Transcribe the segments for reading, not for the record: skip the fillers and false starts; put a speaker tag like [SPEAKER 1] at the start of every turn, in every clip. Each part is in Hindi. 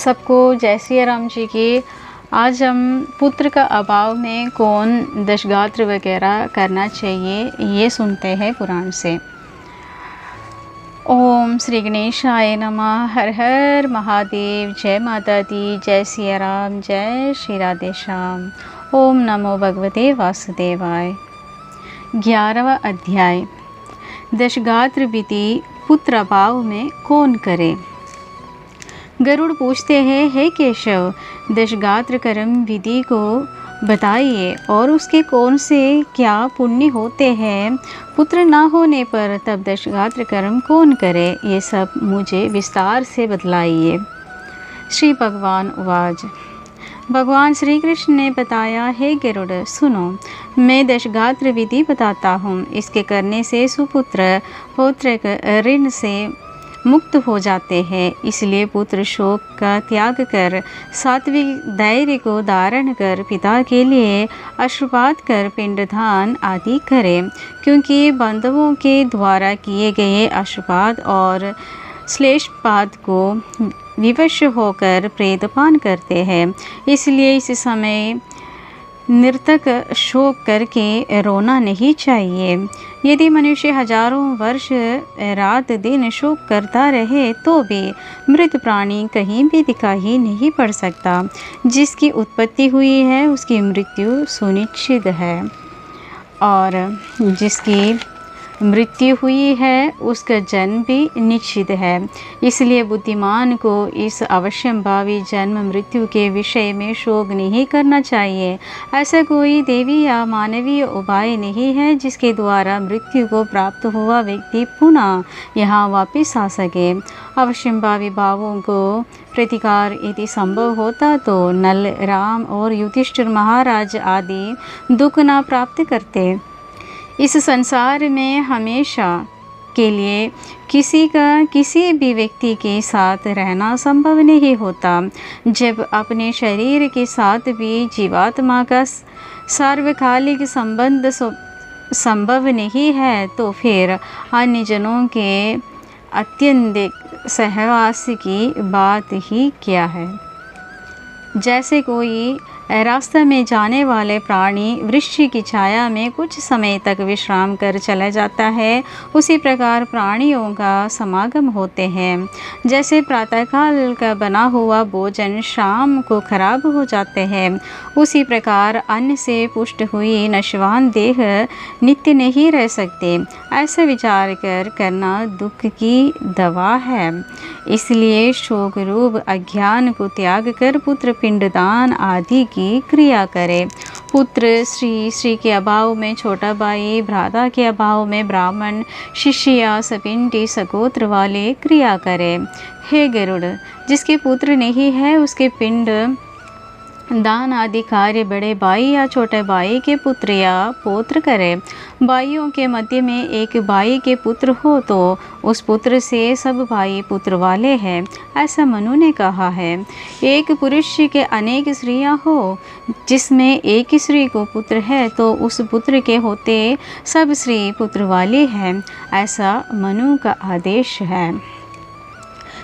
[SPEAKER 1] सबको जय सिया राम जी की। आज हम पुत्र का अभाव में कौन दशगात्र वगैरह करना चाहिए ये सुनते हैं पुराण से। ओम श्री गणेशाय नमः। हर हर महादेव। जय माता दी। जय सिया राम। जय श्री राधे श्याम। ओम नमो भगवते वासुदेवाय। 11वां अध्याय। दशगात्र विधि पुत्र अभाव में कौन करे। गरुड़ पूछते हैं, हे केशव, दशगात्र कर्म विधि को बताइए और उसके कौन से क्या पुण्य होते हैं। पुत्र ना होने पर तब दशगात्र कर्म कौन करे, ये सब मुझे विस्तार से बतलाइए। श्री भगवान उवाच। भगवान श्री कृष्ण ने बताया, हे गरुड़ सुनो, मैं दशगात्र विधि बताता हूँ। इसके करने से सुपुत्र पौत्रक ऋण से मुक्त हो जाते हैं। इसलिए पुत्र शोक का त्याग कर सात्विक धैर्य को धारण कर पिता के लिए अश्रुपात कर पिंडदान आदि करें, क्योंकि बंधुओं के द्वारा किए गए अश्रुपात और श्लेषपात को विवश होकर प्रेतपान करते हैं। इसलिए इस समय निरतक शोक करके रोना नहीं चाहिए। यदि मनुष्य हजारों वर्ष रात दिन शोक करता रहे तो भी मृत प्राणी कहीं भी दिखाई नहीं पड़ सकता। जिसकी उत्पत्ति हुई है उसकी मृत्यु सुनिश्चित है, और जिसकी मृत्यु हुई है उसका जन्म भी निश्चित है। इसलिए बुद्धिमान को इस अवश्यंभावी जन्म मृत्यु के विषय में शोक नहीं करना चाहिए। ऐसा कोई देवी या मानवीय उपाय नहीं है जिसके द्वारा मृत्यु को प्राप्त हुआ व्यक्ति पुनः यहाँ वापस आ सके। अवश्यंभावी भावों को प्रतिकार यदि संभव होता तो नल, राम और युधिष्ठिर महाराज आदि दुख न प्राप्त करते। इस संसार में हमेशा के लिए किसी का किसी भी व्यक्ति के साथ रहना संभव नहीं होता। जब अपने शरीर के साथ भी जीवात्मा का सार्वकालिक संबंध संभव नहीं है तो फिर अन्य जनों के अत्यंतिक सहवास की बात ही क्या है। जैसे कोई रास्ते में जाने वाले प्राणी वृक्ष की छाया में कुछ समय तक विश्राम कर चला जाता है, उसी प्रकार प्राणियों का समागम होते हैं। जैसे प्रातःकाल का बना हुआ भोजन शाम को खराब हो जाते हैं, उसी प्रकार अन्न से पुष्ट हुई नश्वान देह नित्य नहीं रह सकते। ऐसा विचार करना दुख की दवा है। इसलिए शोक रूप अज्ञान को त्याग कर पुत्र पिंडदान आदि की क्रिया करे। पुत्र श्री के अभाव में छोटा भाई, भ्राता के अभाव में ब्राह्मण, शिष्य या सपिंडी सगोत्र वाले क्रिया करे। हे गरुड़, जिसके पुत्र नहीं है उसके पिंड दान आदि कार्य बड़े भाई या छोटे भाई के पुत्र या पौत्र करे। भाइयों के मध्य में एक भाई के पुत्र हो तो उस पुत्र से सब भाई पुत्र वाले हैं, ऐसा मनु ने कहा है। एक पुरुष के अनेक स्त्रियां हो जिसमें एक स्त्री को पुत्र है तो उस पुत्र के होते सब स्त्री पुत्र वाले हैं, ऐसा मनु का आदेश है।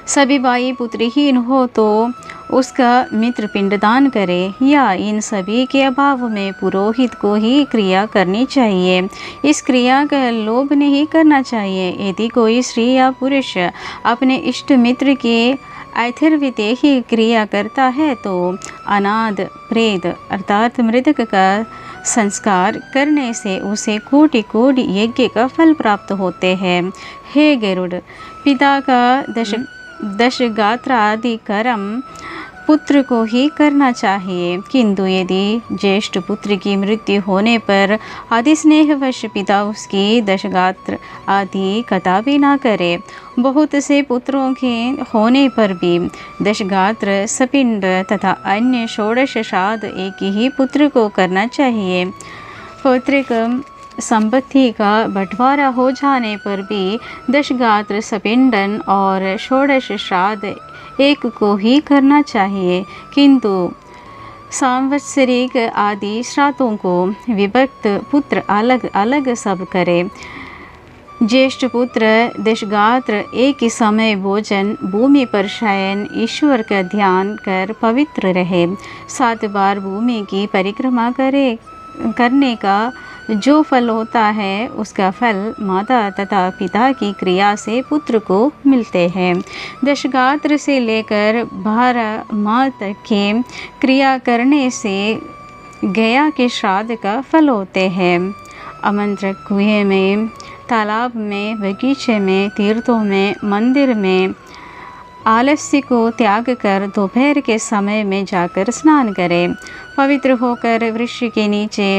[SPEAKER 1] सभी भाई पुत्रहीन हो तो उसका मित्र पिंडदान करे, या इन सभी के अभाव में पुरोहित को ही क्रिया करनी चाहिए। इस क्रिया का लोभ नहीं करना चाहिए। यदि कोई स्त्री या पुरुष अपने इष्ट मित्र के ऐथिर्विदेही क्रिया करता है तो अनाद प्रेत अर्थात मृतक का संस्कार करने से उसे कोटि कोटि यज्ञ का फल प्राप्त होते हैं। हे गरुड़, पिता का दशगात्र आदि कर्म पुत्र को ही करना चाहिए, किंतु यदि ज्येष्ठ पुत्र की मृत्यु होने पर अधिस्नेहवश पिता उसकी दशगात्र आदि कदापि ना करे। बहुत से पुत्रों के होने पर भी दशगात्र, सपिंड तथा अन्य षोडश श्राद्ध एक ही पुत्र को करना चाहिए। पौत्रिक संपत्ति का बंटवारा हो जाने पर भी दशगात्र, सपिंडन और षोडश श्राद्ध एक को ही करना चाहिए, किंतु सांवत्सरिक आदि श्राद्धों को विभक्त पुत्र अलग अलग सब करे। ज्येष्ठ पुत्र दशगात्र एक ही समय भोजन, भूमि पर शयन, ईश्वर का ध्यान कर पवित्र रहे। 7 बार भूमि की परिक्रमा करने का जो फल होता है उसका फल माता तथा पिता की क्रिया से पुत्र को मिलते हैं। दशगात्र से लेकर 12 माह तक के क्रिया करने से गया के श्राद्ध का फल होते हैं। आमंत्रक कुएं में, तालाब में, बगीचे में, तीर्थों में, मंदिर में आलस्य को त्याग कर दोपहर के समय में जाकर स्नान करें। पवित्र होकर वृक्ष के नीचे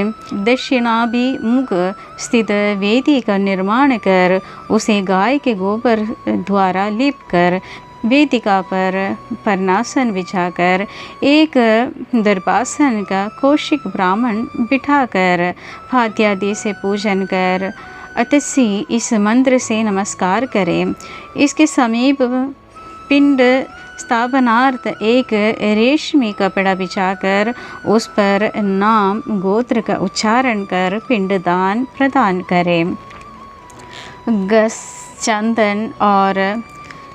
[SPEAKER 1] दक्षिणाभिमुख स्थित वेदी का निर्माण कर उसे गाय के गोबर द्वारा लीप कर वेदिका पर परनासन बिछाकर एक दर्पासन का कौशिक ब्राह्मण बिठाकर फात्यादि से पूजन कर अतसी इस मंत्र से नमस्कार करें। इसके समीप पिंड स्थापनार्थ एक रेशमी कपड़ा बिछाकर उस पर नाम गोत्र का उच्चारण कर पिंडदान प्रदान करें। गस, चंदन और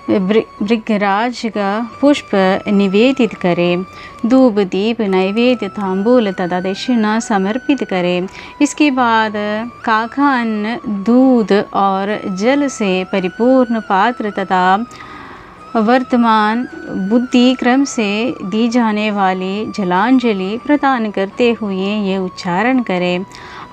[SPEAKER 1] भृगराज का पुष्प निवेदित करें। धूप, दीप, नैवेद्य, तांबूल तथा दक्षिणा समर्पित करें। इसके बाद काका अन्न, दूध और जल से परिपूर्ण पात्र तथा वर्तमान बुद्धि क्रम से दी जाने वाली जलांजलि प्रदान करते हुए ये उच्चारण करें।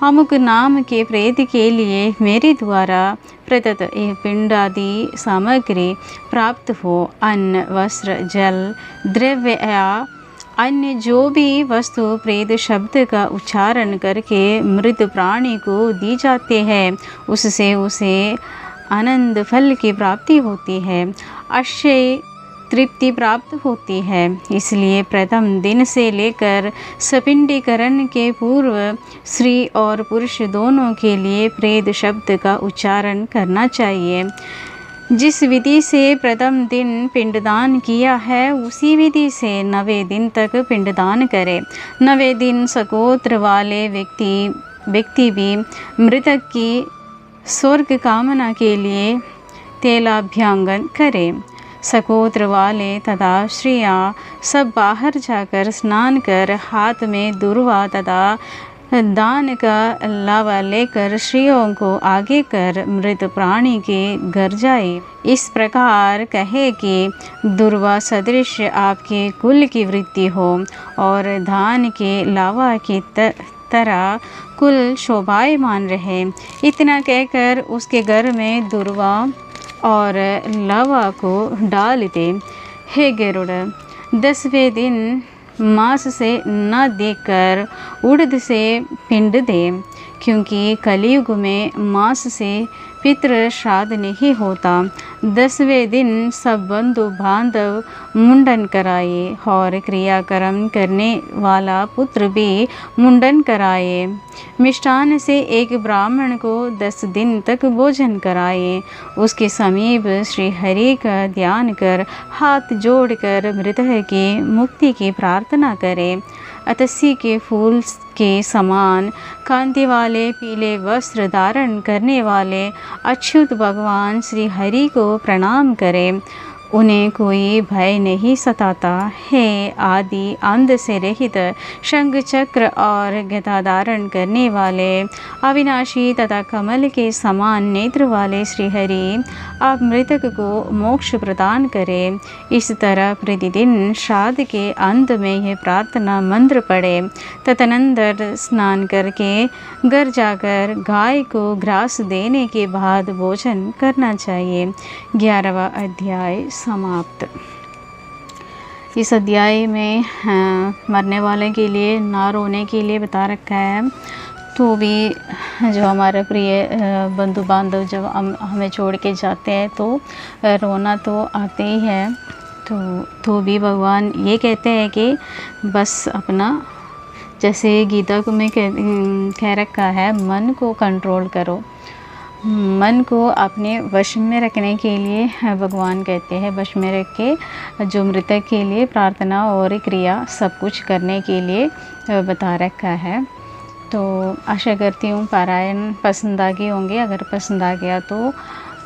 [SPEAKER 1] अमुक नाम के प्रेत के लिए मेरे द्वारा प्रदत्त यह पिंड आदि सामग्री प्राप्त हो। अन्न, वस्त्र, जल, द्रव्य या अन्य जो भी वस्तु प्रेत शब्द का उच्चारण करके मृत प्राणी को दी जाते हैं उससे उसे आनंद फल की प्राप्ति होती है, अक्षय तृप्ति प्राप्त होती है। इसलिए प्रथम दिन से लेकर सपिंडीकरण के पूर्व स्त्री और पुरुष दोनों के लिए प्रेत शब्द का उच्चारण करना चाहिए। जिस विधि से प्रथम दिन पिंडदान किया है उसी विधि से 9वें दिन तक पिंडदान करें। 9वें दिन सगोत्र वाले व्यक्ति भी मृतक की स्वर्ग कामना के लिए तेलाभ्यंगन करें। सगोत्र वाले तथा स्त्रियां सब बाहर जाकर स्नान कर हाथ में दूर्वा तथा दान का लावा लेकर स्त्रियों को आगे कर मृत प्राणी के घर जाए। इस प्रकार कहे कि दूर्वा सदृश आपके कुल की वृद्धि हो और धान के लावा की तरह कुल शोभायमान रहे। इतना कहकर उसके घर में दूर्वा और लावा को डाल दे। हे गरुड़, 10वें दिन मांस से न देकर उड़द से पिंड दे, क्योंकि कलयुग में मांस से पितृ श्राद्ध नहीं होता। 10वें दिन सब बंधु बांधव मुंडन कराए और क्रियाक्रम करने वाला पुत्र भी मुंडन कराए। मिष्टान से एक ब्राह्मण को 10 दिन तक भोजन कराए। उसके समीप श्री हरि का ध्यान कर हाथ जोड़कर मृतक की मुक्ति की प्रार्थना करें। अतसी के फूल के समान कांति वाले पीले वस्त्र धारण करने वाले अच्युत भगवान श्री हरि को प्रणाम करें। उन्हें कोई भय नहीं सताता। हे आदि अंध से रहित शंख चक्र और गदा धारण करने वाले अविनाशी तथा कमल के समान नेत्र वाले श्रीहरि, आप मृतक को मोक्ष प्रदान करें। इस तरह प्रतिदिन श्राद्ध के अंत में यह प्रार्थना मंत्र पढ़े। तदनंतर स्नान करके घर जाकर गाय को घास देने के बाद भोजन करना चाहिए। 11वां अध्याय समाप्त। इस अध्याय में मरने वाले के लिए ना रोने के लिए बता रखा है। तो भी जो हमारे प्रिय बंधु बांधव जब हमें छोड़ के जाते हैं तो रोना तो आते ही है। तो भी भगवान ये कहते हैं कि बस अपना, जैसे गीता को में कह रखा है, मन को कंट्रोल करो। मन को अपने वश में रखने के लिए भगवान कहते हैं वश में रख के जो मृतक के लिए प्रार्थना और क्रिया सब कुछ करने के लिए बता रखा है। तो आशा करती हूँ पारायण पसंद आ गए होंगे। अगर पसंद आ गया तो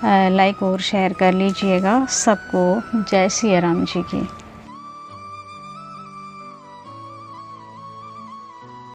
[SPEAKER 1] लाइक और शेयर कर लीजिएगा। सबको जय सिया राम जी की।